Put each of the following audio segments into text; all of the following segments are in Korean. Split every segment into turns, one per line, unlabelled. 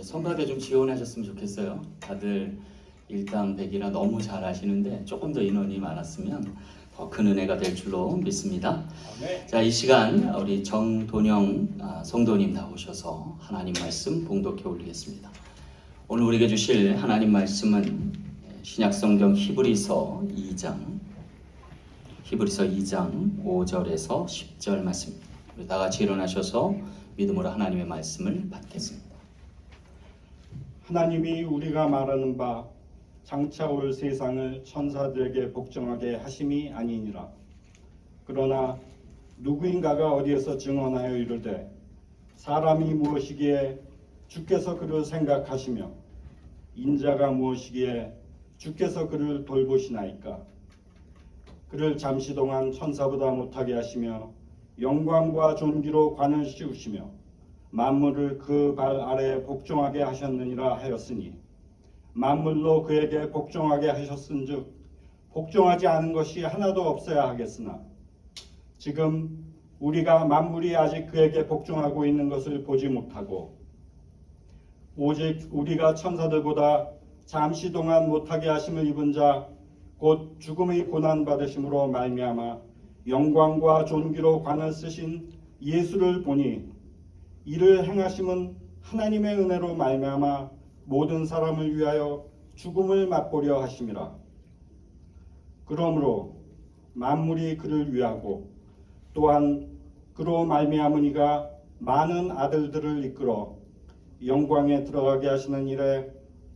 성가대 좀 지원하셨으면 좋겠어요. 다들 일당 100이라 너무 잘 아시는데 조금 더 인원이 많았으면 더 큰 은혜가 될 줄로 믿습니다.
네.
자, 이 시간 우리 정돈영 성도님 나오셔서 하나님 말씀 봉독해 올리겠습니다. 오늘 우리에게 주실 하나님 말씀은 신약성경 히브리서 2장 5절에서 10절 말씀입니다. 우리 다 같이 일어나셔서 믿음으로 하나님의 말씀을 받겠습니다.
하나님이 우리가 말하는 바 장차 올 세상을 천사들에게 복종하게 하심이 아니니라. 그러나 누구인가가 어디에서 증언하여 이르되 사람이 무엇이기에 주께서 그를 생각하시며 인자가 무엇이기에 주께서 그를 돌보시나이까. 그를 잠시 동안 천사보다 못하게 하시며 영광과 존귀로 관을 씌우시며 만물을 그 발 아래에 복종하게 하셨느니라 하였으니 만물로 그에게 복종하게 하셨은즉 복종하지 않은 것이 하나도 없어야 하겠으나 지금 우리가 만물이 아직 그에게 복종하고 있는 것을 보지 못하고 오직 우리가 천사들보다 잠시 동안 못하게 하심을 입은 자 곧 죽음의 고난 받으심으로 말미암아 영광과 존귀로 관을 쓰신 예수를 보니 이를 행하심은 하나님의 은혜로 말미암아 모든 사람을 위하여 죽음을 맛보려 하심이라. 그러므로 만물이 그를 위하고 또한 그로 말미암으니가 많은 아들들을 이끌어 영광에 들어가게 하시는 일에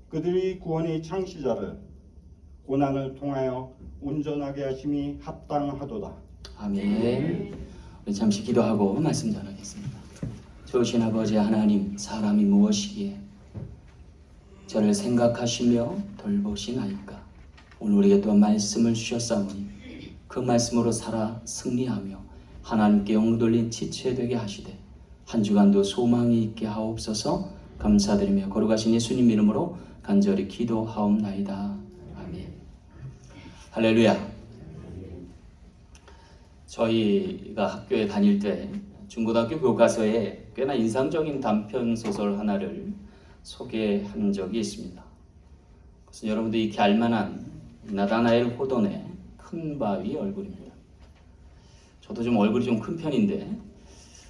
그들이 구원의 창시자를 고난을 통하여 온전하게 하심이 합당하도다.
아멘. 우리 잠시 기도하고 말씀 전하겠습니다. 좋으신 아버지 하나님, 사람이 무엇이기에 저를 생각하시며 돌보시나이까. 오늘 우리에게 또한 말씀을 주셨사오니 그 말씀으로 살아 승리하며 하나님께 영광 돌린 지체 되게 하시되 한 주간도 소망이 있게 하옵소서. 감사드리며 거룩하신 예수님 이름으로 간절히 기도하옵나이다. 아멘. 할렐루야. 저희가 학교에 다닐 때 중고등학교 교과서에 꽤나 인상적인 단편 소설 하나를 소개한 적이 있습니다. 그래서 여러분들이 익히 알만한 나다나엘 호돈의 큰 바위 얼굴입니다. 저도 좀 얼굴이 좀 큰 편인데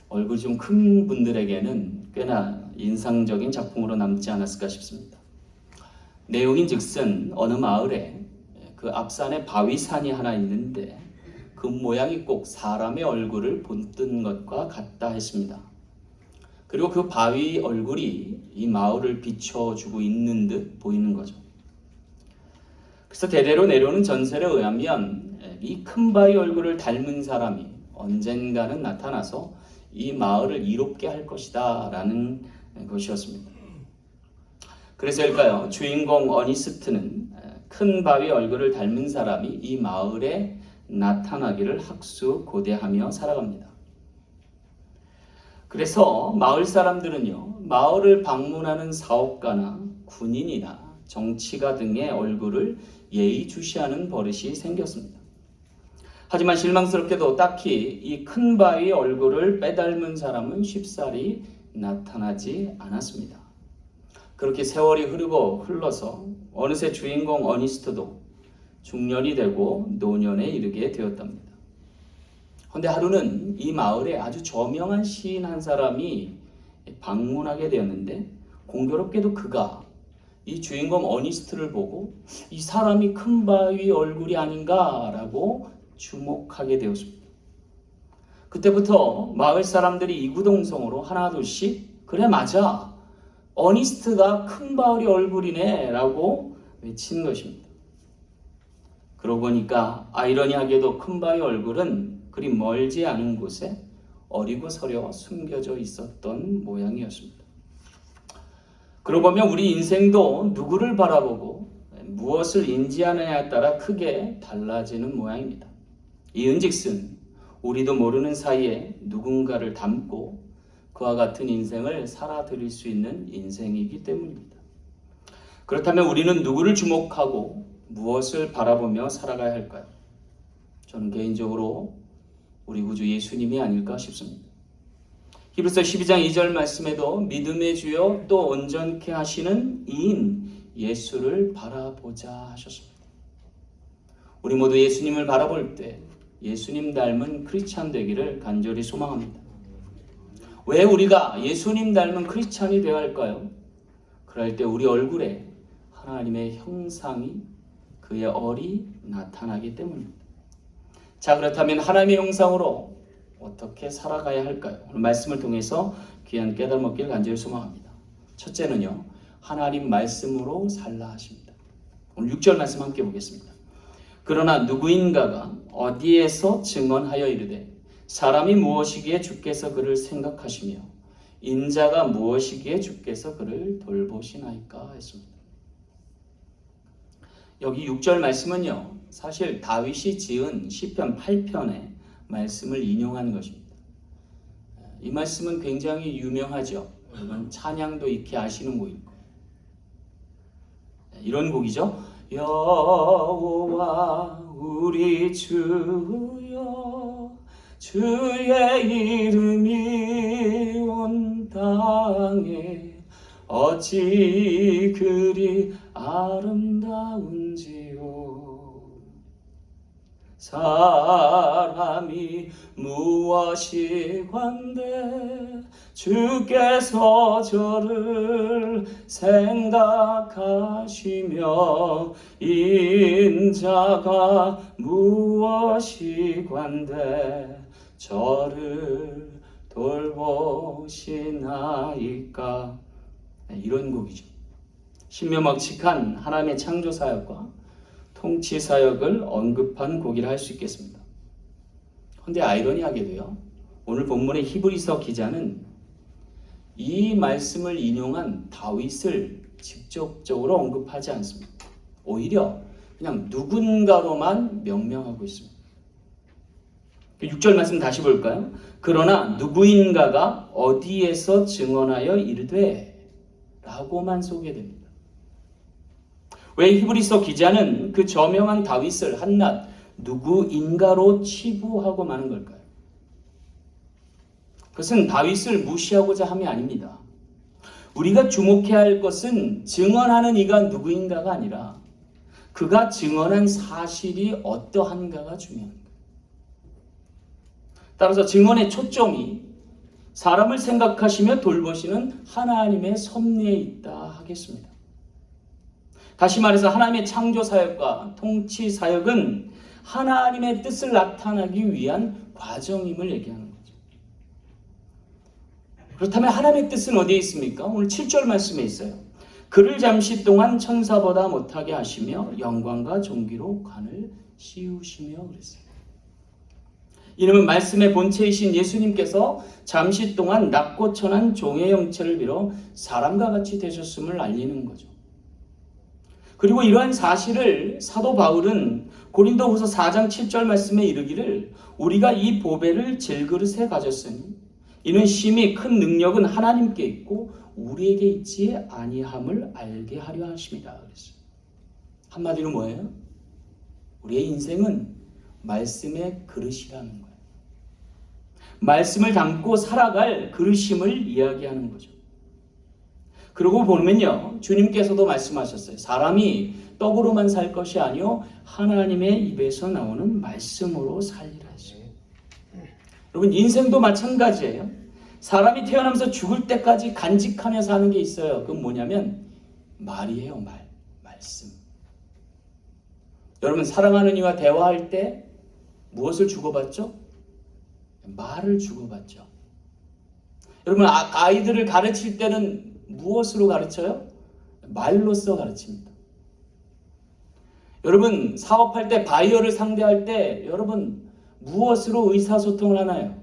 얼굴이 좀 큰 분들에게는 꽤나 인상적인 작품으로 남지 않았을까 싶습니다. 내용인즉슨 어느 마을에 그 앞산에 바위산이 하나 있는데 그 모양이 꼭 사람의 얼굴을 본뜬 것과 같다 했습니다. 그리고 그 바위 얼굴이 이 마을을 비춰주고 있는 듯 보이는 거죠. 그래서 대대로 내려오는 전설에 의하면 이 큰 바위 얼굴을 닮은 사람이 언젠가는 나타나서 이 마을을 이롭게 할 것이다 라는 것이었습니다. 그래서일까요? 주인공 어니스트는 큰 바위 얼굴을 닮은 사람이 이 마을에 나타나기를 학수고대하며 살아갑니다. 그래서 마을 사람들은요, 마을을 방문하는 사업가나 군인이나 정치가 등의 얼굴을 예의주시하는 버릇이 생겼습니다. 하지만 실망스럽게도 딱히 이 큰 바위 얼굴을 빼닮은 사람은 쉽사리 나타나지 않았습니다. 그렇게 세월이 흘러서 어느새 주인공 어니스트도 중년이 되고 노년에 이르게 되었답니다. 그런데 하루는 이 마을에 아주 저명한 시인 한 사람이 방문하게 되었는데 공교롭게도 그가 이 주인공 어니스트를 보고 이 사람이 큰 바위 얼굴이 아닌가라고 주목하게 되었습니다. 그때부터 마을 사람들이 이구동성으로 하나둘씩 그래 맞아 어니스트가 큰 바위 얼굴이네 라고 외치는 것입니다. 그러고 보니까 아이러니하게도 큰 바위 얼굴은 그리 멀지 않은 곳에 어리고 서려 숨겨져 있었던 모양이었습니다. 그러고 보면 우리 인생도 누구를 바라보고 무엇을 인지하느냐에 따라 크게 달라지는 모양입니다. 이은즉슨 우리도 모르는 사이에 누군가를 닮고 그와 같은 인생을 살아드릴 수 있는 인생이기 때문입니다. 그렇다면 우리는 누구를 주목하고 무엇을 바라보며 살아가야 할까요? 저는 개인적으로 우리 구주 예수님이 아닐까 싶습니다. 히브리서 12장 2절 말씀에도 믿음의 주요 또 온전케 하시는 이인 예수를 바라보자 하셨습니다. 우리 모두 예수님을 바라볼 때 예수님 닮은 크리스찬 되기를 간절히 소망합니다. 왜 우리가 예수님 닮은 크리스찬이 되어야 할까요? 그럴 때 우리 얼굴에 하나님의 형상이 그의 얼이 나타나기 때문입니다. 자, 그렇다면 하나님의 형상으로 어떻게 살아가야 할까요? 오늘 말씀을 통해서 귀한 깨달음 얻기를 간절히 소망합니다. 첫째는요, 하나님 말씀으로 살라 하십니다. 오늘 6절 말씀 함께 보겠습니다. 그러나 누구인가가 어디에서 증언하여 이르되 사람이 무엇이기에 주께서 그를 생각하시며 인자가 무엇이기에 주께서 그를 돌보시나이까 했습니다. 여기 6절 말씀은요, 사실 다윗이 지은 시편 8편의 말씀을 인용한 것입니다. 이 말씀은 굉장히 유명하죠. 여러분 찬양도 익히 아시는 곡이고 이런 곡이죠. 여호와 우리 주여 주의 이름이 온 땅에 어찌 그리 아름다운지요. 사람이 무엇이 관대 주께서 저를 생각하시며 인자가 무엇이 관대 저를 돌보시나이까. 이런 곡이죠. 신묘막측한 하나님의 창조사역과 통치사역을 언급한 곡이라 할 수 있겠습니다. 그런데 아이러니하게도요, 오늘 본문의 히브리서 기자는 이 말씀을 인용한 다윗을 직접적으로 언급하지 않습니다. 오히려 그냥 누군가로만 명명하고 있습니다. 6절 말씀 다시 볼까요? 그러나 누구인가가 어디에서 증언하여 이르되 라고만 소개됩니다. 왜 히브리서 기자는 그 저명한 다윗을 한낱 누구인가로 치부하고 마는 걸까요? 그것은 다윗을 무시하고자 함이 아닙니다. 우리가 주목해야 할 것은 증언하는 이가 누구인가가 아니라 그가 증언한 사실이 어떠한가가 중요합니다. 따라서 증언의 초점이 사람을 생각하시며 돌보시는 하나님의 섭리에 있다 하겠습니다. 다시 말해서 하나님의 창조사역과 통치사역은 하나님의 뜻을 나타나기 위한 과정임을 얘기하는 거죠. 그렇다면 하나님의 뜻은 어디에 있습니까? 오늘 7절 말씀에 있어요. 그를 잠시 동안 천사보다 못하게 하시며 영광과 존귀로 관을 씌우시며 그랬어요. 이름은 말씀의 본체이신 예수님께서 잠시 동안 낮고 천한 종의 형체를 빌어 사람과 같이 되셨음을 알리는 거죠. 그리고 이러한 사실을 사도 바울은 고린도후서 4장 7절 말씀에 이르기를 우리가 이 보배를 질그릇에 가졌으니 이는 심히 큰 능력은 하나님께 있고 우리에게 있지 아니함을 알게 하려 하십니다. 그랬어요. 한마디로 뭐예요? 우리의 인생은 말씀의 그릇이라는 거예요. 말씀을 담고 살아갈 그릇임을 이야기하는 거죠. 그러고 보면요, 주님께서도 말씀하셨어요. 사람이 떡으로만 살 것이 아니요 하나님의 입에서 나오는 말씀으로 살리라 했어요. 여러분 인생도 마찬가지예요. 사람이 태어나면서 죽을 때까지 간직하며 사는 게 있어요. 그건 뭐냐면 말이에요. 말씀. 여러분 사랑하는 이와 대화할 때 무엇을 주고받죠? 말을 주고받죠. 여러분 아이들을 가르칠 때는 무엇으로 가르쳐요? 말로써 가르칩니다. 여러분 사업할 때 바이어를 상대할 때 여러분 무엇으로 의사소통을 하나요?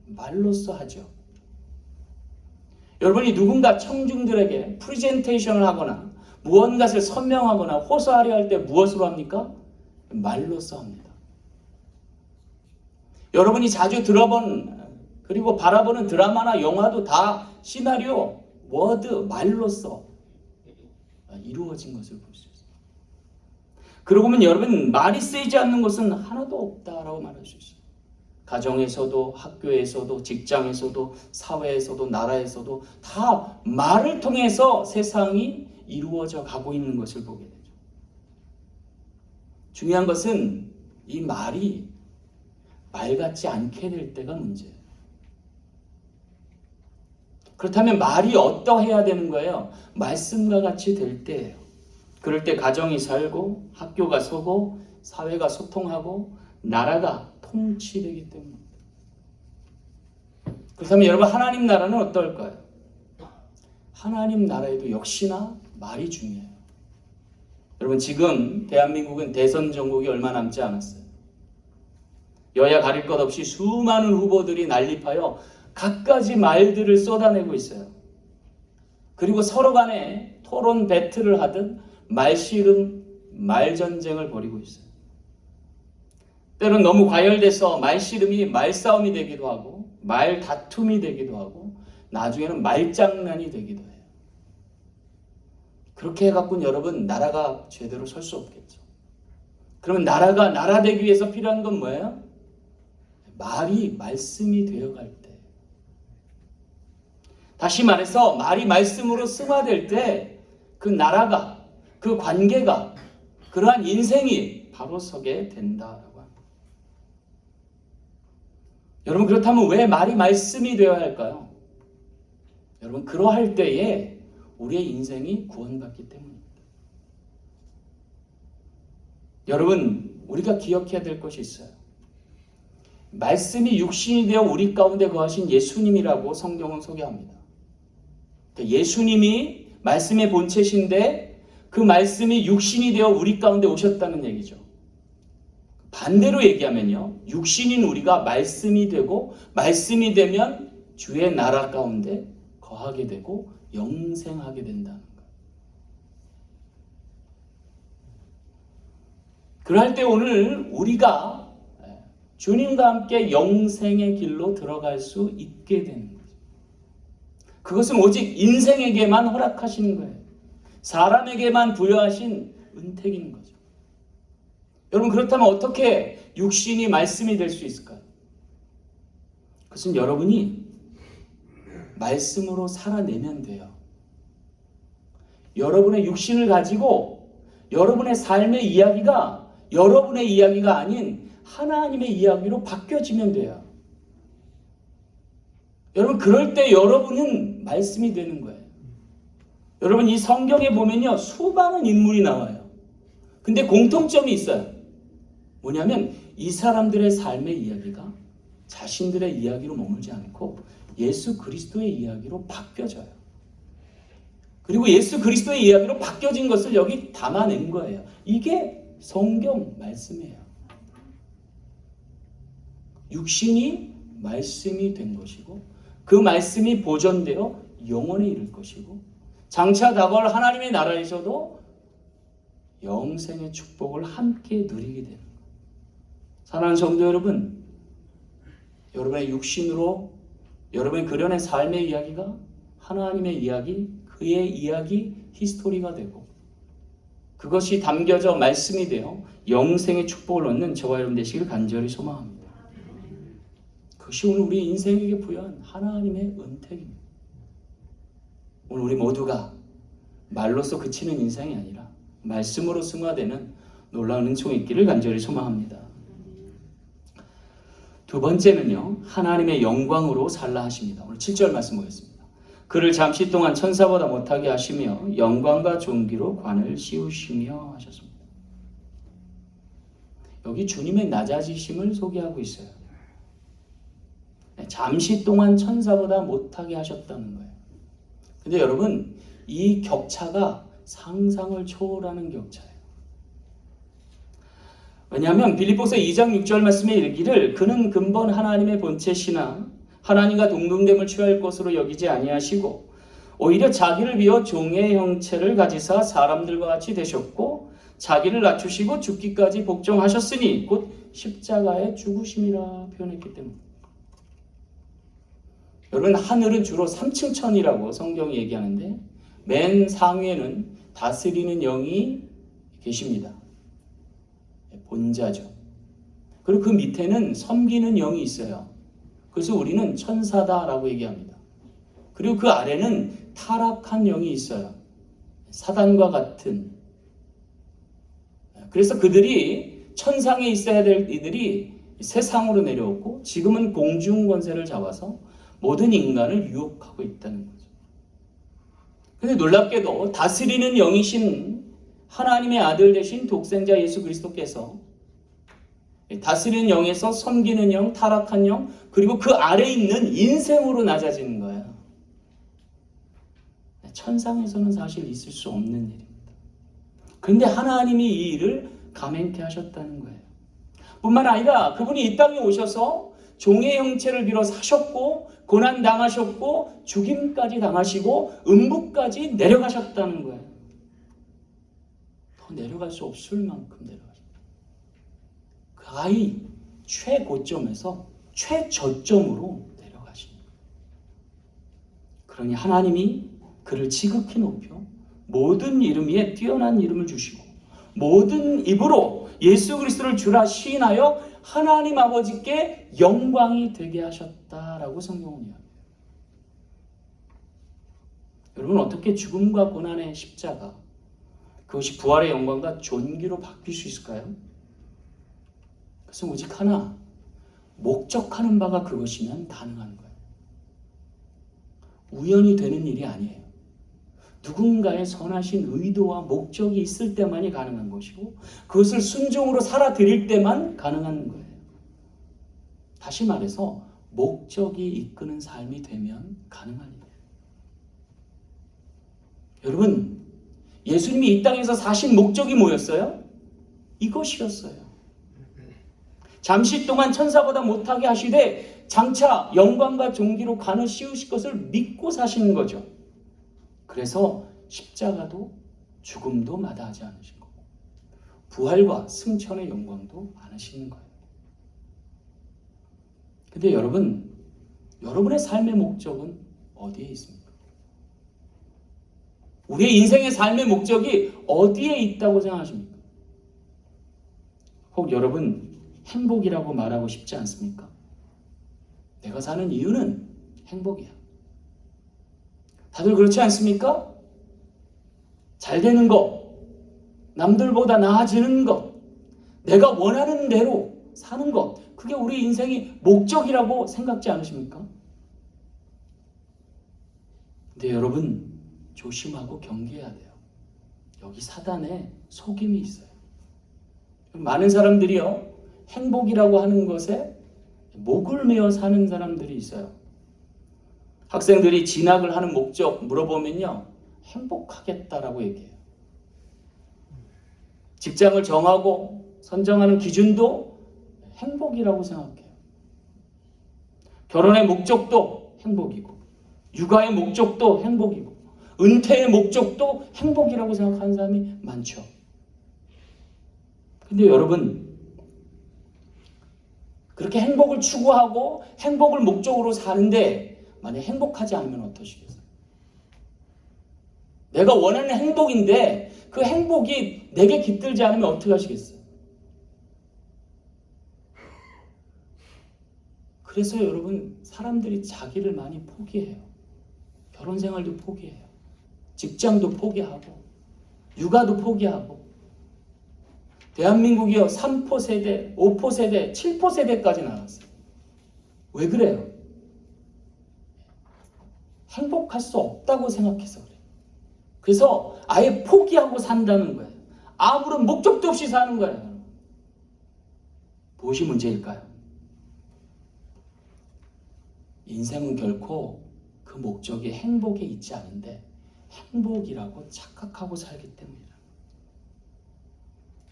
말로써 하죠. 여러분이 누군가 청중들에게 프레젠테이션을 하거나 무언가를 설명하거나 호소하려 할 때 무엇으로 합니까? 말로써 합니다. 여러분이 자주 들어본 그리고 바라보는 드라마나 영화도 다 시나리오, 워드, 말로써 이루어진 것을 볼 수 있어요. 그러고 보면 여러분 말이 쓰이지 않는 것은 하나도 없다라고 말할 수 있어요. 가정에서도 학교에서도 직장에서도 사회에서도 나라에서도 다 말을 통해서 세상이 이루어져 가고 있는 것을 보게 되죠. 중요한 것은 이 말이 말 같지 않게 될 때가 문제예요. 그렇다면 말이 어떠해야 되는 거예요? 말씀과 같이 될 때예요. 그럴 때 가정이 살고 학교가 서고 사회가 소통하고 나라가 통치되기 때문입니다. 그렇다면 여러분, 하나님 나라는 어떨까요? 하나님 나라에도 역시나 말이 중요해요. 여러분, 지금 대한민국은 대선 정국이 얼마 남지 않았어요. 여야 가릴 것 없이 수많은 후보들이 난립하여 갖가지 말들을 쏟아내고 있어요. 그리고 서로 간에 토론 배틀을 하듯 말씨름, 말전쟁을 벌이고 있어요. 때론 너무 과열돼서 말씨름이 말싸움이 되기도 하고 말다툼이 되기도 하고 나중에는 말장난이 되기도 해요. 그렇게 해갖고는 여러분, 나라가 제대로 설 수 없겠죠. 그러면 나라가 나라 되기 위해서 필요한 건 뭐예요? 말이 말씀이 되어갈 때. 다시 말해서 말이 말씀으로 승화될 때 그 나라가, 그 관계가, 그러한 인생이 바로 서게 된다라고 합니다. 여러분, 그렇다면 왜 말이 말씀이 되어야 할까요? 여러분, 그러할 때에 우리의 인생이 구원받기 때문입니다. 여러분, 우리가 기억해야 될 것이 있어요. 말씀이 육신이 되어 우리 가운데 거하신 예수님이라고 성경은 소개합니다. 예수님이 말씀의 본체신데 그 말씀이 육신이 되어 우리 가운데 오셨다는 얘기죠. 반대로 얘기하면요, 육신인 우리가 말씀이 되고 말씀이 되면 주의 나라 가운데 거하게 되고 영생하게 된다는 거예요. 그럴 때 오늘 우리가 주님과 함께 영생의 길로 들어갈 수 있게 되는 거죠. 그것은 오직 인생에게만 허락하시는 거예요. 사람에게만 부여하신 은택인 거죠. 여러분, 그렇다면 어떻게 육신이 말씀이 될 수 있을까요? 그것은 여러분이 말씀으로 살아내면 돼요. 여러분의 육신을 가지고 여러분의 삶의 이야기가 여러분의 이야기가 아닌 하나님의 이야기로 바뀌어지면 돼요. 여러분, 그럴 때 여러분은 말씀이 되는 거예요. 여러분, 이 성경에 보면요, 수많은 인물이 나와요. 근데 공통점이 있어요. 뭐냐면 이 사람들의 삶의 이야기가 자신들의 이야기로 머물지 않고 예수 그리스도의 이야기로 바뀌어져요. 그리고 예수 그리스도의 이야기로 바뀌어진 것을 여기 담아낸 거예요. 이게 성경 말씀이에요. 육신이 말씀이 된 것이고 그 말씀이 보존되어 영원에 이를 것이고 장차 다가올 하나님의 나라에서도 영생의 축복을 함께 누리게 되는 거예요. 사랑하는 성도 여러분, 여러분의 육신으로 여러분의 그려낸 삶의 이야기가 하나님의 이야기, 그의 이야기, 히스토리가 되고 그것이 담겨져 말씀이 되어 영생의 축복을 얻는 저와 여러분 되시길 간절히 소망합니다. 그것이 오늘 우리 인생에게 부여한 하나님의 은택입니다. 오늘 우리 모두가 말로써 그치는 인생이 아니라 말씀으로 승화되는 놀라운 은총이 있기를 간절히 소망합니다. 두 번째는요, 하나님의 영광으로 살라 하십니다. 오늘 7절 말씀 보겠습니다. 그를 잠시 동안 천사보다 못하게 하시며 영광과 존귀로 관을 씌우시며 하셨습니다. 여기 주님의 낮아지심을 소개하고 있어요. 잠시 동안 천사보다 못하게 하셨다는 거예요. 근데 여러분, 이 격차가 상상을 초월하는 격차예요. 왜냐하면 빌립보서 2장 6절 말씀에 이르기를 그는 근본 하나님의 본체시나 하나님과 동등됨을 취할 것으로 여기지 아니하시고 오히려 자기를 비워 종의 형체를 가지사 사람들과 같이 되셨고 자기를 낮추시고 죽기까지 복종하셨으니 곧 십자가의 죽으심이라 표현했기 때문입니다. 여러분, 하늘은 주로 3층 천이라고 성경이 얘기하는데 맨 상위에는 다스리는 영이 계십니다. 본자죠. 그리고 그 밑에는 섬기는 영이 있어요. 그래서 우리는 천사다라고 얘기합니다. 그리고 그 아래는 타락한 영이 있어요. 사단과 같은. 그래서 그들이 천상에 있어야 될 이들이 세상으로 내려오고 지금은 공중 권세를 잡아서 모든 인간을 유혹하고 있다는 거죠. 근데 놀랍게도 다스리는 영이신 하나님의 아들 되신 독생자 예수 그리스도께서 다스리는 영에서 섬기는 영, 타락한 영, 그리고 그 아래에 있는 인생으로 낮아지는 거예요. 천상에서는 사실 있을 수 없는 일입니다. 그런데 하나님이 이 일을 감행케 하셨다는 거예요. 뿐만 아니라 그분이 이 땅에 오셔서 종의 형체를 빌어 사셨고 고난 당하셨고 죽임까지 당하시고 음부까지 내려가셨다는 거예요. 더 내려갈 수 없을 만큼 내려가셨다. 그 아이 최고점에서 최저점으로 내려가신 거예요. 그러니 하나님이 그를 지극히 높여 모든 이름 위에 뛰어난 이름을 주시고 모든 입으로 예수 그리스도를 주라 시인하여 하나님 아버지께 영광이 되게 하셨다라고 성경은 이야기해요. 여러분, 어떻게 죽음과 고난의 십자가, 그것이 부활의 영광과 존귀로 바뀔 수 있을까요? 그래서 오직 하나, 목적하는 바가 그것이면 가능한 거예요. 우연히 되는 일이 아니에요. 누군가의 선하신 의도와 목적이 있을 때만이 가능한 것이고 그것을 순종으로 살아드릴 때만 가능한 거예요. 다시 말해서 목적이 이끄는 삶이 되면 가능한 일이에요. 여러분, 예수님이 이 땅에서 사신 목적이 뭐였어요? 이것이었어요. 잠시 동안 천사보다 못하게 하시되 장차 영광과 존귀로 간을 씌우실 것을 믿고 사시는 거죠. 그래서 십자가도 죽음도 마다하지 않으신 거고 부활과 승천의 영광도 많으시는 거예요. 근데 여러분, 여러분의 삶의 목적은 어디에 있습니까? 우리의 인생의 삶의 목적이 어디에 있다고 생각하십니까? 혹 여러분 행복이라고 말하고 싶지 않습니까? 내가 사는 이유는 행복이야. 다들 그렇지 않습니까? 잘 되는 것, 남들보다 나아지는 것, 내가 원하는 대로 사는 것, 그게 우리 인생의 목적이라고 생각지 않으십니까? 근데 여러분, 조심하고 경계해야 돼요. 여기 사단의 속임이 있어요. 많은 사람들이요, 행복이라고 하는 것에 목을 메어 사는 사람들이 있어요. 학생들이 진학을 하는 목적 물어보면요, 행복하겠다라고 얘기해요. 직장을 정하고 선정하는 기준도 행복이라고 생각해요. 결혼의 목적도 행복이고, 육아의 목적도 행복이고, 은퇴의 목적도 행복이라고 생각하는 사람이 많죠. 근데 여러분, 그렇게 행복을 추구하고 행복을 목적으로 사는데 만약 행복하지 않으면 어떠시겠어요? 내가 원하는 행복인데 그 행복이 내게 깃들지 않으면 어떻게 하시겠어요? 그래서 여러분, 사람들이 자기를 많이 포기해요. 결혼 생활도 포기해요. 직장도 포기하고 육아도 포기하고. 대한민국이요, 3포 세대, 5포 세대, 7포 세대까지 나왔어요. 왜 그래요? 행복할 수 없다고 생각해서 그래요. 그래서 아예 포기하고 산다는 거예요. 아무런 목적도 없이 사는 거예요. 무엇이 문제일까요? 인생은 결코 그 목적이 행복에 있지 않은데 행복이라고 착각하고 살기 때문이다.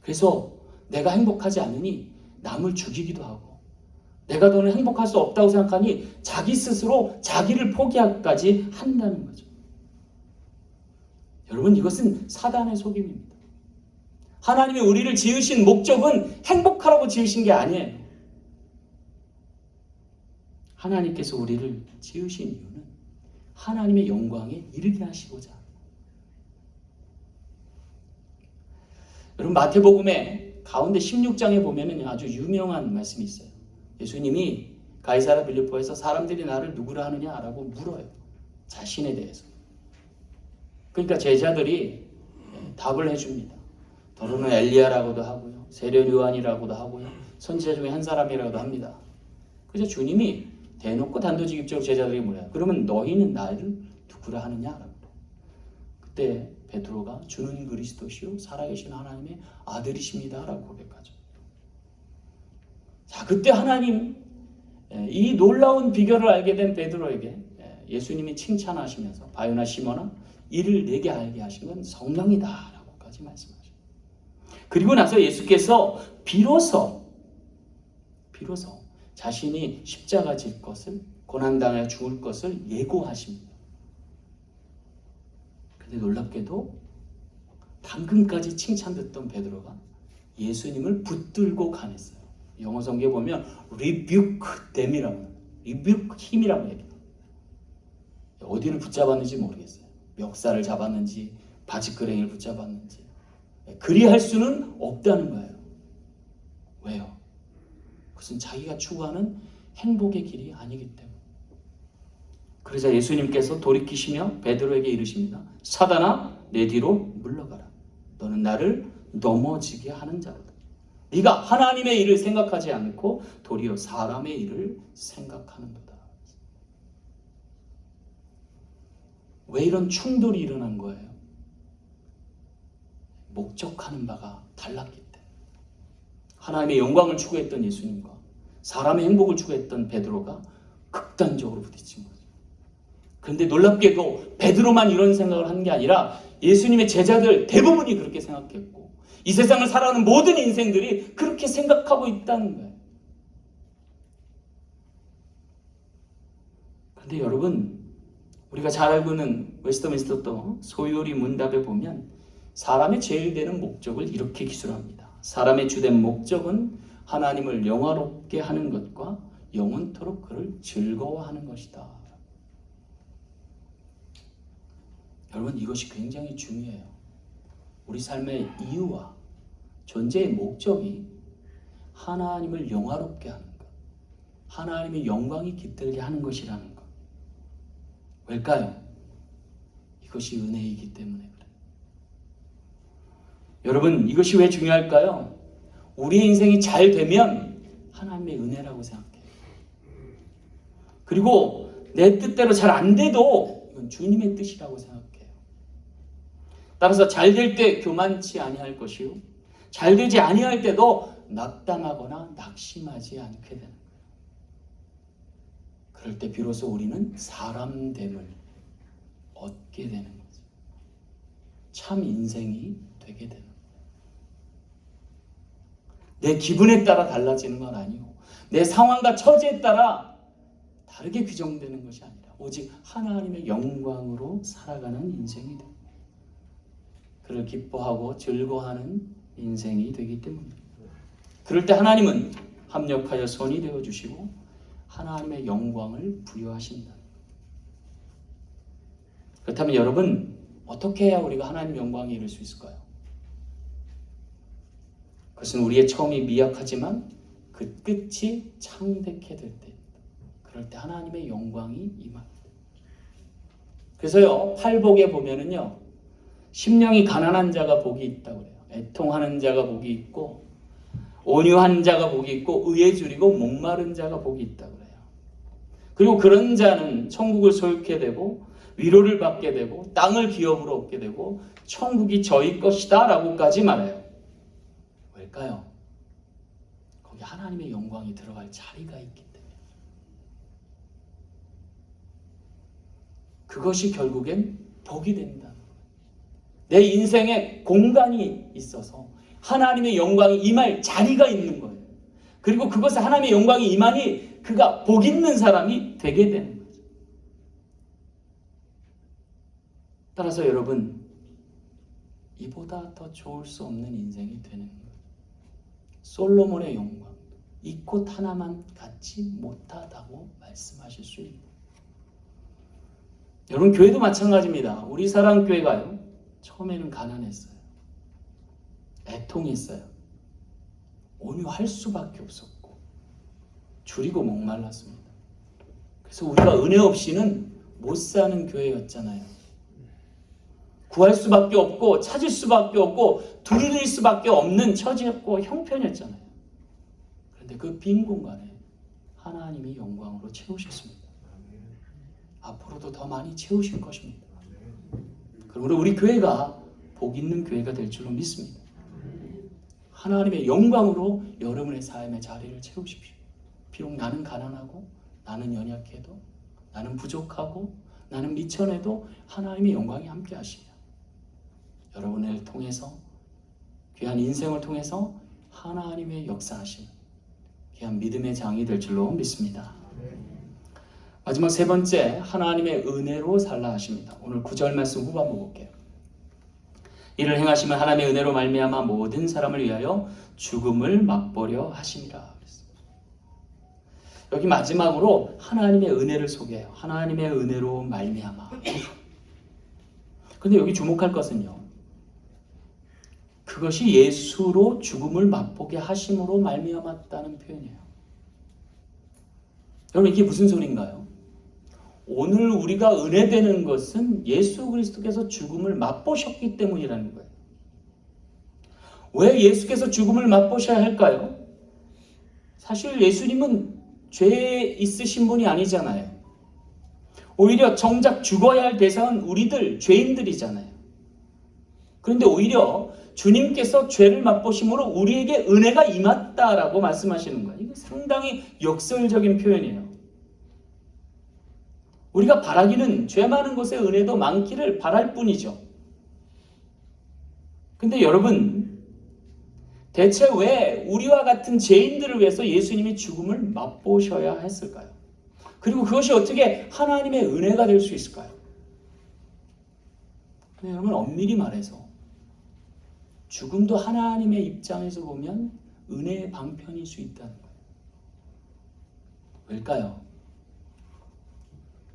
그래서 내가 행복하지 않으니 남을 죽이기도 하고, 내가 더는 행복할 수 없다고 생각하니 자기 스스로 자기를 포기하기까지 한다는 거죠. 여러분, 이것은 사단의 속임입니다. 하나님이 우리를 지으신 목적은 행복하라고 지으신 게 아니에요. 하나님께서 우리를 지으신 이유는 하나님의 영광에 이르게 하시고자. 여러분, 마태복음에 가운데 16장에 보면은 아주 유명한 말씀이 있어요. 예수님이 가이사랴 빌립보에서 사람들이 나를 누구라 하느냐라고 물어요. 자신에 대해서. 그러니까 제자들이 답을 해줍니다. 더러는 엘리야라고도 하고요. 세례 요한이라고도 하고요. 선지자 중에 한 사람이라고도 합니다. 그래서 주님이 대놓고 단도직입적으로 제자들에게 물어요. 그러면 너희는 나를 누구라 하느냐라고. 그때 베드로가 주는 그리스도시요 살아계신 하나님의 아들이십니다라고 고백하죠. 자, 그때 하나님 이 놀라운 비결을 알게 된 베드로에게 예수님이 칭찬하시면서 바요나 시몬아 이를 내게 알게 하신 건 성령이다라고까지 말씀하셔요. 그리고 나서 예수께서 비로소 자신이 십자가 질 것을 고난당해 죽을 것을 예고하십니다. 근데 놀랍게도 방금까지 칭찬 듣던 베드로가 예수님을 붙들고 가냈어요. 영어 성경에 보면 rebuke them이라고 해요. rebuke him이라고 해요. 어디를 붙잡았는지 모르겠어요. 멱살을 잡았는지 바지끄레기를 붙잡았는지. 그리할 수는 없다는 거예요. 왜요? 그것은 자기가 추구하는 행복의 길이 아니기 때문에. 그러자 예수님께서 돌이키시며 베드로에게 이르십니다. 사단아 내 뒤로 물러가라. 너는 나를 넘어지게 하는 자로다. 네가 하나님의 일을 생각하지 않고 도리어 사람의 일을 생각하는도다. 왜 이런 충돌이 일어난 거예요? 목적하는 바가 달랐기 때문에. 하나님의 영광을 추구했던 예수님과 사람의 행복을 추구했던 베드로가 극단적으로 부딪힌 거죠. 그런데 놀랍게도 베드로만 이런 생각을 한 게 아니라 예수님의 제자들 대부분이 그렇게 생각했고 이 세상을 살아가는 모든 인생들이 그렇게 생각하고 있다는 거예요. 그런데 여러분, 우리가 잘 알고 있는 웨스트민스터 소요리 문답에 보면 사람의 제일 되는 목적을 이렇게 기술합니다. 사람의 주된 목적은 하나님을 영화롭게 하는 것과 영원토록 그를 즐거워하는 것이다. 여러분, 이것이 굉장히 중요해요. 우리 삶의 이유와 존재의 목적이 하나님을 영화롭게 하는 것, 하나님의 영광이 깃들게 하는 것이라는 것. 왜일까요? 이것이 은혜이기 때문에 그래요. 여러분, 이것이 왜 중요할까요? 우리의 인생이 잘 되면 하나님의 은혜라고 생각해요. 그리고 내 뜻대로 잘 안 돼도 이건 주님의 뜻이라고 생각해요. 따라서 잘 될 때 교만치 아니할 것이요 잘 되지 아니할 때도 낙담하거나 낙심하지 않게 되는 거예요. 그럴 때 비로소 우리는 사람됨을 얻게 되는 거죠. 참 인생이 되게 되는 거예요. 내 기분에 따라 달라지는 건 아니고 내 상황과 처지에 따라 다르게 규정되는 것이 아니라 오직 하나님의 영광으로 살아가는 인생이 됩니다. 그를 기뻐하고 즐거워하는 인생이 되기 때문입니다. 그럴 때 하나님은 합력하여 손이 되어주시고 하나님의 영광을 부여하신다. 그렇다면 여러분, 어떻게 해야 우리가 하나님의 영광에 이를 수 있을까요? 그것은 우리의 처음이 미약하지만 그 끝이 창백해 될 때입니다. 그럴 때 하나님의 영광이 임합니다. 그래서요, 팔복에 보면은요, 심령이 가난한 자가 복이 있다고 그래요. 애통하는 자가 복이 있고 온유한 자가 복이 있고 의에 줄이고 목마른 자가 복이 있다고 그래요. 그리고 그런 자는 천국을 소유케 되고 위로를 받게 되고 땅을 기업으로 얻게 되고 천국이 저희 것이다 라고까지 말해요. 왜일까요? 거기 하나님의 영광이 들어갈 자리가 있기 때문에. 그것이 결국엔 복이 된다. 내 인생에 공간이 있어서 하나님의 영광이 임할 자리가 있는 거예요. 그리고 그것에 하나님의 영광이 임하니 그가 복 있는 사람이 되게 되는 거죠. 따라서 여러분, 이보다 더 좋을 수 없는 인생이 되는 거예요. 솔로몬의 영광, 이 꽃 하나만 갖지 못하다고 말씀하실 수 있는. 여러분, 교회도 마찬가지입니다. 우리 사랑교회가요, 처음에는 가난했어요. 애통했어요. 온유할 수밖에 없었고 줄이고 목말랐습니다. 그래서 우리가 은혜 없이는 못 사는 교회였잖아요. 구할 수밖에 없고 찾을 수밖에 없고 두드릴 수밖에 없는 처지였고 형편이었잖아요. 그런데 그 빈 공간에 하나님이 영광으로 채우셨습니다. 앞으로도 더 많이 채우실 것입니다. 그러므로 우리 교회가 복 있는 교회가 될 줄로 믿습니다. 하나님의 영광으로 여러분의 삶의 자리를 채우십시오. 비록 나는 가난하고 나는 연약해도 나는 부족하고 나는 미천해도 하나님의 영광이 함께 하시며 여러분을 통해서 귀한 인생을 통해서 하나님의 역사하시는 귀한 믿음의 장이 될 줄로 믿습니다. 마지막 세 번째, 하나님의 은혜로 살라 하십니다. 오늘 9절 말씀 후반부 볼게요. 이를 행하시면 하나님의 은혜로 말미암아 모든 사람을 위하여 죽음을 맛보려 하심이라. 여기 마지막으로 하나님의 은혜를 소개해요. 하나님의 은혜로 말미암아. 근데 여기 주목할 것은요, 그것이 예수로 죽음을 맛보게 하심으로 말미암았다는 표현이에요. 여러분, 이게 무슨 소리인가요? 오늘 우리가 은혜되는 것은 예수 그리스도께서 죽음을 맛보셨기 때문이라는 거예요. 왜 예수께서 죽음을 맛보셔야 할까요? 사실 예수님은 죄 있으신 분이 아니잖아요. 오히려 정작 죽어야 할 대상은 우리들, 죄인들이잖아요. 그런데 오히려 주님께서 죄를 맛보심으로 우리에게 은혜가 임했다라고 말씀하시는 거예요. 이게 상당히 역설적인 표현이에요. 우리가 바라기는 죄 많은 곳에 은혜도 많기를 바랄 뿐이죠. 근데 여러분, 대체 왜 우리와 같은 죄인들을 위해서 예수님이 죽음을 맛보셔야 했을까요? 그리고 그것이 어떻게 하나님의 은혜가 될 수 있을까요? 여러분, 엄밀히 말해서 죽음도 하나님의 입장에서 보면 은혜의 방편일 수 있다는 거예요. 왜일까요?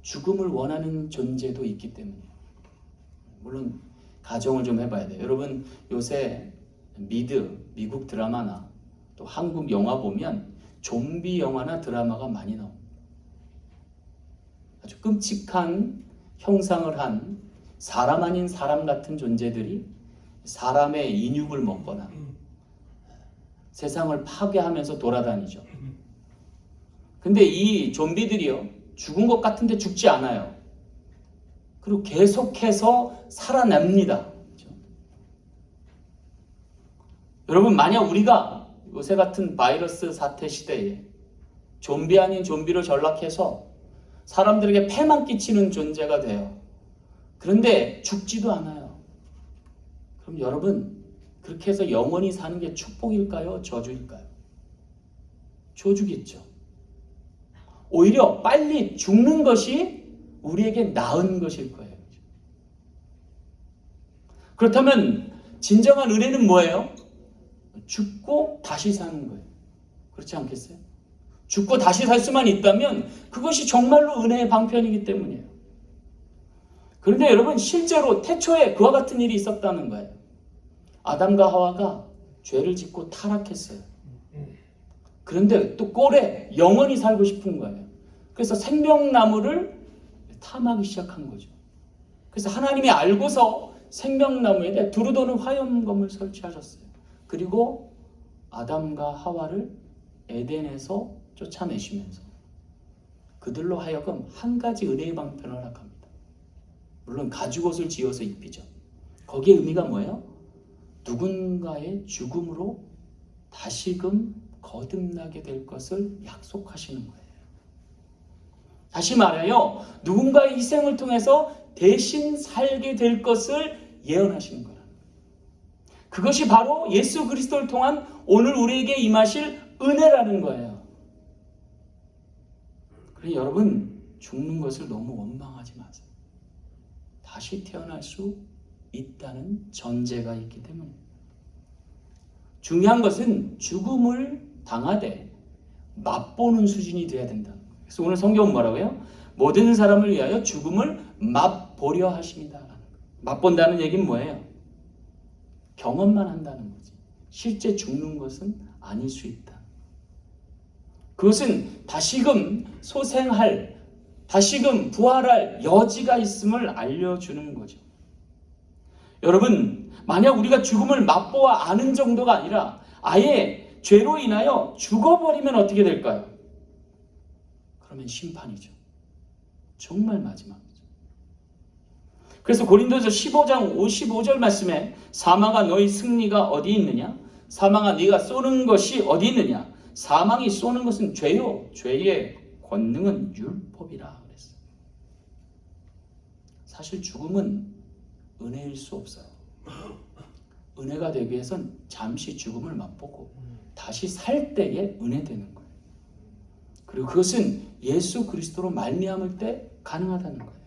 죽음을 원하는 존재도 있기 때문이에요. 물론 가정을 좀 해봐야 돼요. 여러분, 요새 미국 드라마나 또 한국 영화 보면 좀비 영화나 드라마가 많이 나옵니다. 아주 끔찍한 형상을 한 사람 아닌 사람 같은 존재들이 사람의 인육을 먹거나 세상을 파괴하면서 돌아다니죠. 근데 이 좀비들이요, 죽은 것 같은데 죽지 않아요. 그리고 계속해서 살아납니다. 그렇죠? 여러분, 만약 우리가 요새 같은 바이러스 사태 시대에 좀비 아닌 좀비로 전락해서 사람들에게 폐만 끼치는 존재가 돼요. 그런데 죽지도 않아요. 그럼 여러분, 그렇게 해서 영원히 사는 게 축복일까요? 저주일까요? 저주겠죠. 오히려 빨리 죽는 것이 우리에게 나은 것일 거예요. 그렇다면 진정한 은혜는 뭐예요? 죽고 다시 사는 거예요. 그렇지 않겠어요? 죽고 다시 살 수만 있다면 그것이 정말로 은혜의 방편이기 때문이에요. 그런데 여러분, 실제로 태초에 그와 같은 일이 있었다는 거예요. 아담과 하와가 죄를 짓고 타락했어요. 그런데 또 꼴에 영원히 살고 싶은 거예요. 그래서 생명나무를 탐하기 시작한 거죠. 그래서 하나님이 알고서 생명나무에 두루 도는 화염검을 설치하셨어요. 그리고 아담과 하와를 에덴에서 쫓아내시면서 그들로 하여금 한 가지 은혜의 방편을 허락합니다. 물론 가죽옷을 지어서 입히죠. 거기에 의미가 뭐예요? 누군가의 죽음으로 다시금 거듭나게 될 것을 약속하시는 거예요. 다시 말하여 누군가의 희생을 통해서 대신 살게 될 것을 예언하시는 거예요. 그것이 바로 예수 그리스도를 통한 오늘 우리에게 임하실 은혜라는 거예요. 그러니 여러분, 죽는 것을 너무 원망하지 마세요. 다시 태어날 수 있다는 전제가 있기 때문입니다. 중요한 것은 죽음을 당하되 맛보는 수준이 되어야 된다. 그래서 오늘 성경은 뭐라고요? 모든 사람을 위하여 죽음을 맛보려 하십니다. 맛본다는 얘기는 뭐예요? 경험만 한다는 거지. 실제 죽는 것은 아닐 수 있다. 그것은 다시금 소생할, 다시금 부활할 여지가 있음을 알려주는 거죠. 여러분, 만약 우리가 죽음을 맛보아 아는 정도가 아니라 아예 죄로 인하여 죽어버리면 어떻게 될까요? 그러면 심판이죠. 정말 마지막이죠. 그래서 고린도서 15장 55절 말씀에 사망아 너희 승리가 어디 있느냐? 사망아 네가 쏘는 것이 어디 있느냐? 사망이 쏘는 것은 죄요. 죄의 권능은 율법이라 그랬어요. 사실 죽음은 은혜일 수 없어요. 은혜가 되기 위해선 잠시 죽음을 맛보고 다시 살 때에 은혜 되는 거예요. 그리고 그것은 예수 그리스도로 말미암을 때 가능하다는 거예요.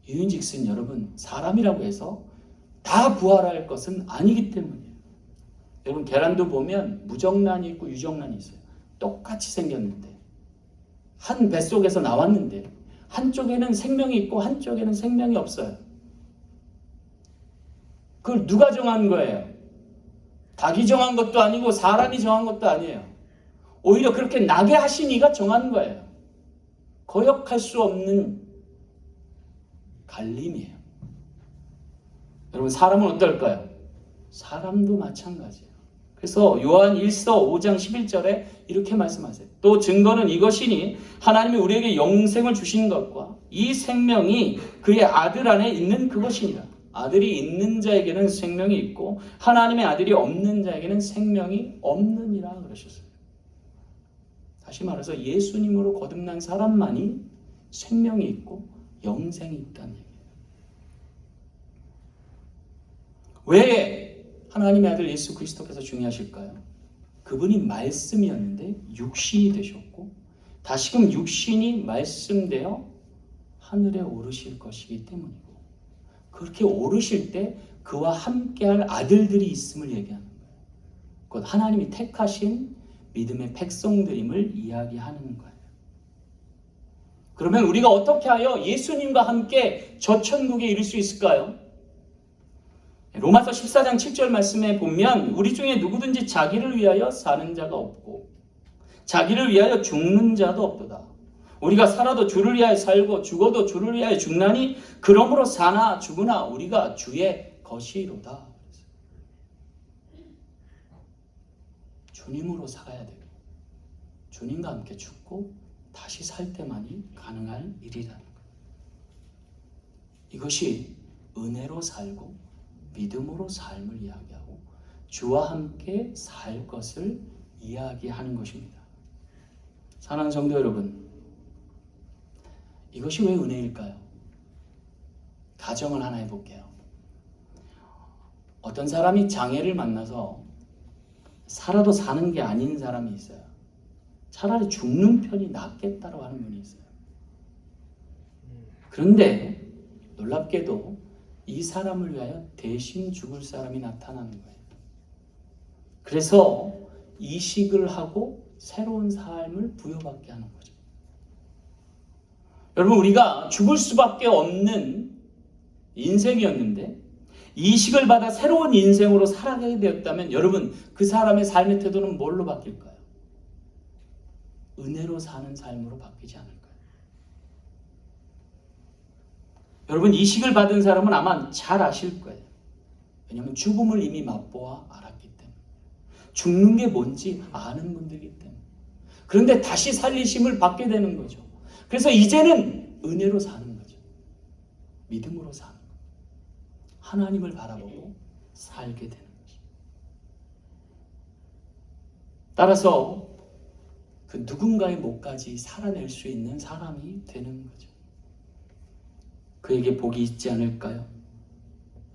이윤직슨 여러분, 사람이라고 해서 다 부활할 것은 아니기 때문이에요. 여러분, 계란도 보면 무정란이 있고 유정란이 있어요. 똑같이 생겼는데, 한 뱃속에서 나왔는데 한쪽에는 생명이 있고 한쪽에는 생명이 없어요. 그걸 누가 정한 거예요? 닭이 정한 것도 아니고 사람이 정한 것도 아니에요. 오히려 그렇게 나게 하신 이가 정한 거예요. 거역할 수 없는 갈림이에요. 여러분, 사람은 어떨까요? 사람도 마찬가지예요. 그래서 요한 1서 5장 11절에 이렇게 말씀하세요. 또 증거는 이것이니 하나님이 우리에게 영생을 주신 것과 이 생명이 그의 아들 안에 있는 그것이니라. 아들이 있는 자에게는 생명이 있고 하나님의 아들이 없는 자에게는 생명이 없느니라 그러셨어요. 다시 말해서 예수님으로 거듭난 사람만이 생명이 있고 영생이 있다는 얘기예요. 왜 하나님의 아들 예수 그리스도께서 중요하실까요? 그분이 말씀이었는데 육신이 되셨고 다시금 육신이 말씀되어 하늘에 오르실 것이기 때문이고, 그렇게 오르실 때 그와 함께할 아들들이 있음을 얘기하는 거예요. 곧 하나님이 택하신 믿음의 백성들임을 이야기하는 거예요. 그러면 우리가 어떻게 하여 예수님과 함께 저 천국에 이를 수 있을까요? 로마서 14장 7절 말씀에 보면 우리 중에 누구든지 자기를 위하여 사는 자가 없고 자기를 위하여 죽는 자도 없도다. 우리가 살아도 주를 위하여 살고 죽어도 주를 위하여 죽나니 그러므로 사나 죽으나 우리가 주의 것이로다. 주님으로 살아야 돼요. 주님과 함께 죽고 다시 살 때만이 가능할 일이라는 거예요. 이것이 은혜로 살고 믿음으로 삶을 이야기하고 주와 함께 살 것을 이야기하는 것입니다. 사랑하는 성도 여러분, 이것이 왜 은혜일까요? 가정을 하나 해볼게요. 어떤 사람이 장애를 만나서 살아도 사는 게 아닌 사람이 있어요. 차라리 죽는 편이 낫겠다고 하는 분이 있어요. 그런데 놀랍게도 이 사람을 위하여 대신 죽을 사람이 나타나는 거예요. 그래서 이식을 하고 새로운 삶을 부여받게 하는 거죠. 여러분, 우리가 죽을 수밖에 없는 인생이었는데 이식을 받아 새로운 인생으로 살아가게 되었다면 여러분, 그 사람의 삶의 태도는 뭘로 바뀔까요? 은혜로 사는 삶으로 바뀌지 않을까요? 여러분, 이식을 받은 사람은 아마 잘 아실 거예요. 왜냐하면 죽음을 이미 맛보아 알았기 때문에. 죽는 게 뭔지 아는 분들이기 때문에. 그런데 다시 살리심을 받게 되는 거죠. 그래서 이제는 은혜로 사는 거죠. 믿음으로 사는 거죠. 하나님을 바라보고 살게 되는 거죠. 따라서 그 누군가의 목까지 살아낼 수 있는 사람이 되는 거죠. 그에게 복이 있지 않을까요?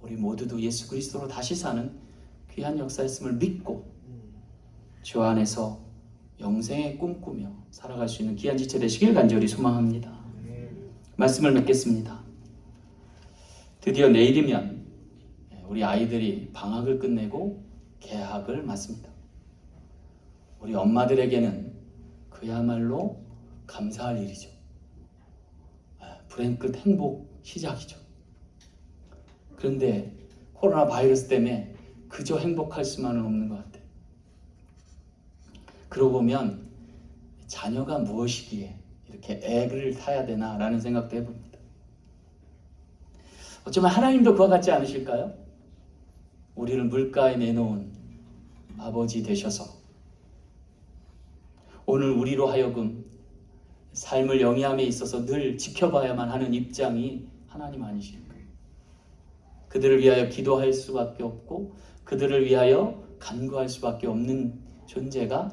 우리 모두도 예수 그리스도로 다시 사는 귀한 역사였음을 믿고 주 안에서 영생의 꿈꾸며 살아갈 수 있는 귀한 지체 되시길 간절히 소망합니다. 말씀을 맺겠습니다. 드디어 내일이면 우리 아이들이 방학을 끝내고 개학을 맞습니다. 우리 엄마들에게는 그야말로 감사할 일이죠. 불행 끝 행복 시작이죠. 그런데 코로나 바이러스 때문에 그저 행복할 수만은 없는 것 같아요. 그러고 보면 자녀가 무엇이기에 이렇게 애를 타야 되나라는 생각도 해봅니다. 어쩌면 하나님도 그와 같지 않으실까요? 우리를 물가에 내놓은 아버지 되셔서 오늘 우리로 하여금 삶을 영위함에 있어서 늘 지켜봐야만 하는 입장이 하나님 아니실까요? 그들을 위하여 기도할 수밖에 없고 그들을 위하여 간구할 수밖에 없는 존재가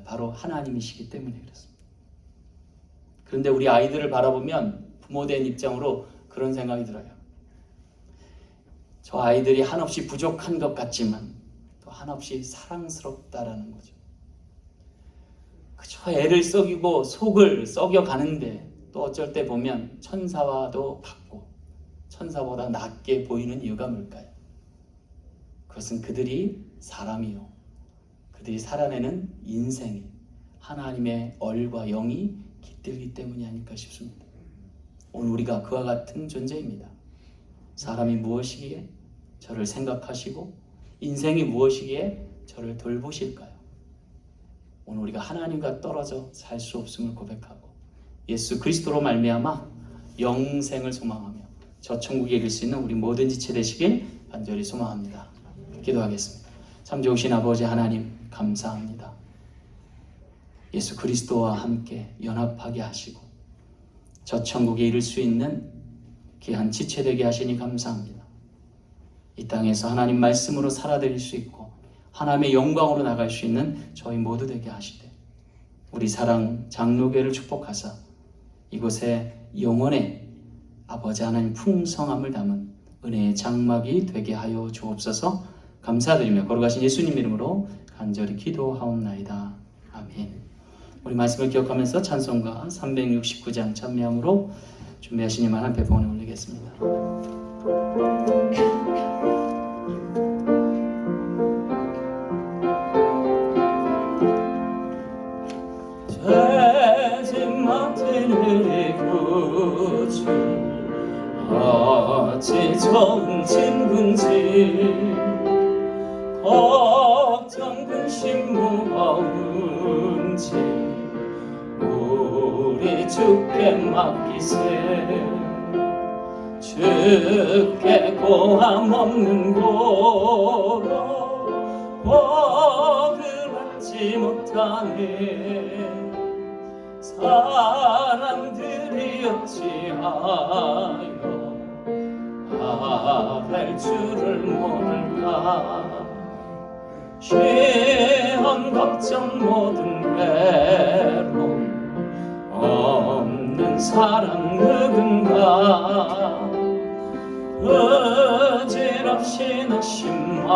바로 하나님이시기 때문에 그렇습니다. 그런데 우리 아이들을 바라보면 부모된 입장으로 그런 생각이 들어요. 저 아이들이 한없이 부족한 것 같지만 또 한없이 사랑스럽다라는 거죠. 그저 애를 썩이고 속을 썩여가는데 또 어쩔 때 보면 천사와도 같고 천사보다 낫게 보이는 이유가 뭘까요? 그것은 그들이 사람이요, 그들이 살아내는 인생이 하나님의 얼과 영이 깃들기 때문이 아닐까 싶습니다. 오늘 우리가 그와 같은 존재입니다. 사람이 무엇이기에 저를 생각하시고 인생이 무엇이기에 저를 돌보실까요? 오늘 우리가 하나님과 떨어져 살 수 없음을 고백하고 예수 그리스도로 말미암아 영생을 소망하며 저 천국에 이를 수 있는 우리 모든 지체 되시길 간절히 소망합니다. 기도하겠습니다. 참 좋으신 아버지 하나님 감사합니다. 예수 그리스도와 함께 연합하게 하시고 저 천국에 이를 수 있는 귀한 지체 되게 하시니 감사합니다. 이 땅에서 하나님 말씀으로 살아드릴 수 있고 하나님의 영광으로 나갈 수 있는 저희 모두 되게 하시되 우리 사랑 장로교회를 축복하사 이곳에 영원의 아버지 하나님 풍성함을 담은 은혜의 장막이 되게 하여 주옵소서. 감사드리며 거룩하신 예수님 이름으로 간절히 기도하옵나이다. 아멘. 우리 말씀을 기억하면서 찬송가 369장 찬미함으로 준비하신 이만 한 배봉에 올리겠습니다. 죄짐 맡은 우리 구주 어찌 좋은 친군지 걱정 근심 무거운지 우리 주께 맡기세. 주께 고함 없는 고로 복을 받지 못하네. 사람들이 어찌하여 할 줄을 모를까. 시험 걱정 모든 괴로움 없는 사람 누군가. 어지럽시 낙심만